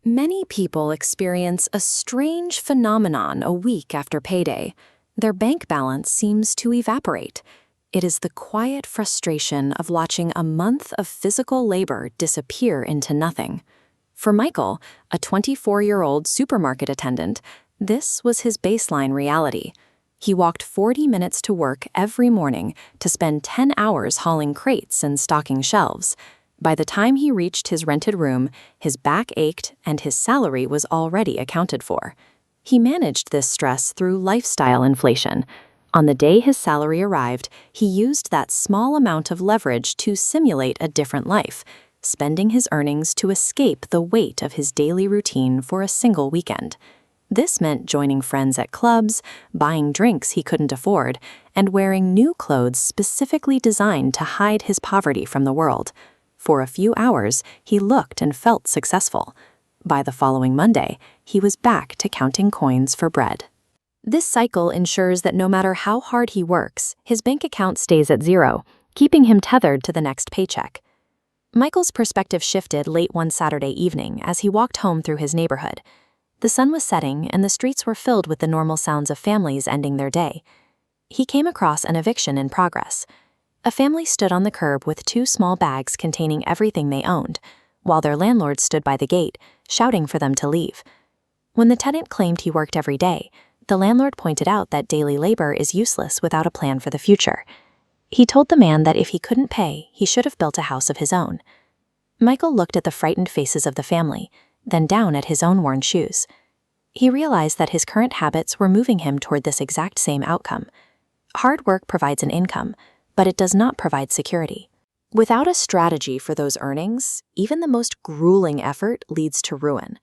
Many people experience a strange phenomenon a week after payday. Their bank balance seems to evaporate. It is the quiet frustration of watching a month of physical labor disappear into nothing. For Michael, a 24-year-old supermarket attendant, this was his baseline reality. He walked 40 minutes to work every morning to spend 10 hours hauling crates and stocking shelves. By the time he reached his rented room, his back ached and his salary was already accounted for. He managed this stress through lifestyle inflation. On the day his salary arrived, he used that small amount of leverage to simulate a different life, spending his earnings to escape the weight of his daily routine for a single weekend. This meant joining friends at clubs, buying drinks he couldn't afford, and wearing new clothes specifically designed to hide his poverty from the world. For a few hours, he looked and felt successful. By the following Monday, he was back to counting coins for bread. This cycle ensures that no matter how hard he works, his bank account stays at zero, keeping him tethered to the next paycheck. Michael's perspective shifted late one Saturday evening as he walked home through his neighborhood. The sun was setting and the streets were filled with the normal sounds of families ending their day. He came across an eviction in progress. A family stood on the curb with two small bags containing everything they owned, while their landlord stood by the gate, shouting for them to leave. When the tenant claimed he worked every day, the landlord pointed out that daily labor is useless without a plan for the future. He told the man that if he couldn't pay, he should have built a house of his own. Michael looked at the frightened faces of the family, then down at his own worn shoes. He realized that his current habits were moving him toward this exact same outcome. Hard work provides an income, but it does not provide security. Without a strategy for those earnings, even the most grueling effort leads to ruin.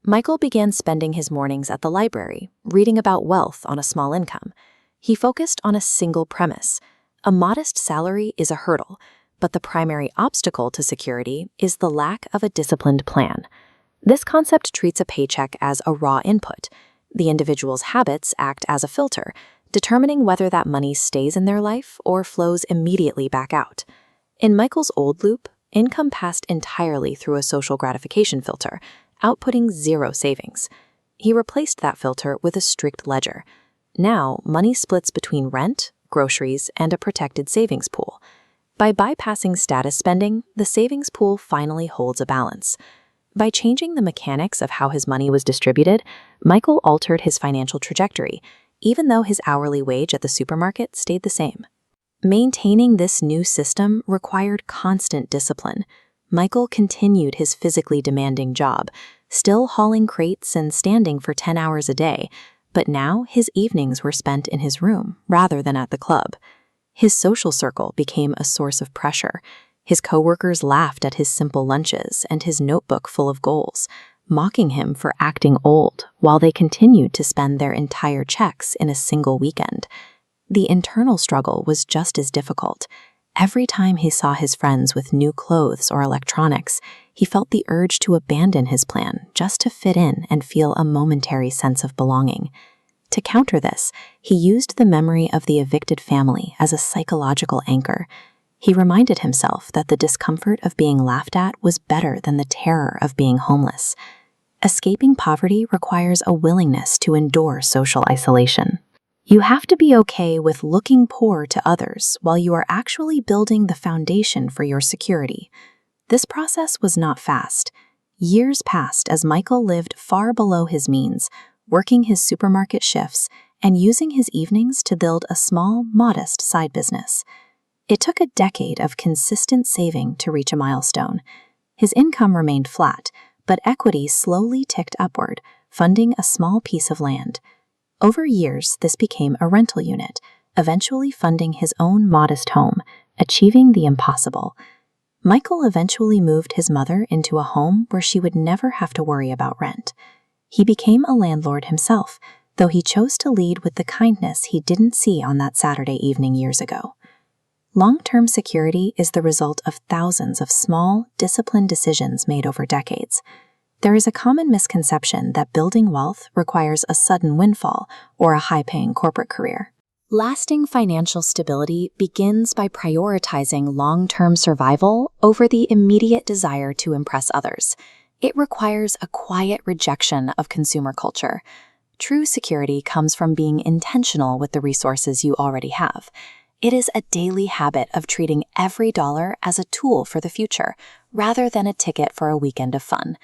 Michael began spending his mornings at the library, reading about wealth on a small income. He focused on a single premise. A modest salary is a hurdle, but the primary obstacle to security is the lack of a disciplined plan. This concept treats a paycheck as a raw input. The individual's habits act as a filter, determining whether that money stays in their life or flows immediately back out. In Michael's old loop, income passed entirely through a social gratification filter, outputting zero savings. He replaced that filter with a strict ledger. Now, money splits between rent, groceries, and a protected savings pool. By bypassing status spending, the savings pool finally holds a balance. By changing the mechanics of how his money was distributed, Michael altered his financial trajectory, even though his hourly wage at the supermarket stayed the same. Maintaining this new system required constant discipline. Michael continued his physically demanding job, still hauling crates and standing for 10 hours a day, but now his evenings were spent in his room rather than at the club. His social circle became a source of pressure. His coworkers laughed at his simple lunches and his notebook full of goals, mocking him for acting old while they continued to spend their entire checks in a single weekend. The internal struggle was just as difficult. Every time he saw his friends with new clothes or electronics, he felt the urge to abandon his plan just to fit in and feel a momentary sense of belonging. To counter this, he used the memory of the evicted family as a psychological anchor. He reminded himself that the discomfort of being laughed at was better than the terror of being homeless. Escaping poverty requires a willingness to endure social isolation. You have to be okay with looking poor to others while you are actually building the foundation for your security. This process was not fast. Years passed as Michael lived far below his means, working his supermarket shifts and using his evenings to build a small, modest side business. It took a decade of consistent saving to reach a milestone. His income remained flat, but equity slowly ticked upward, funding a small piece of land. Over years, this became a rental unit, eventually funding his own modest home, achieving the impossible. Michael eventually moved his mother into a home where she would never have to worry about rent. He became a landlord himself, though he chose to lead with the kindness he didn't see on that Saturday evening years ago. Long-term security is the result of thousands of small, disciplined decisions made over decades. There is a common misconception that building wealth requires a sudden windfall or a high-paying corporate career. Lasting financial stability begins by prioritizing long-term survival over the immediate desire to impress others. It requires a quiet rejection of consumer culture. True security comes from being intentional with the resources you already have. It is a daily habit of treating every dollar as a tool for the future, rather than a ticket for a weekend of fun.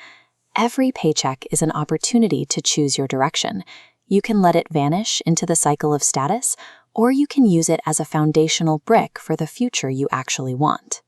Every paycheck is an opportunity to choose your direction. You can let it vanish into the cycle of status, or you can use it as a foundational brick for the future you actually want.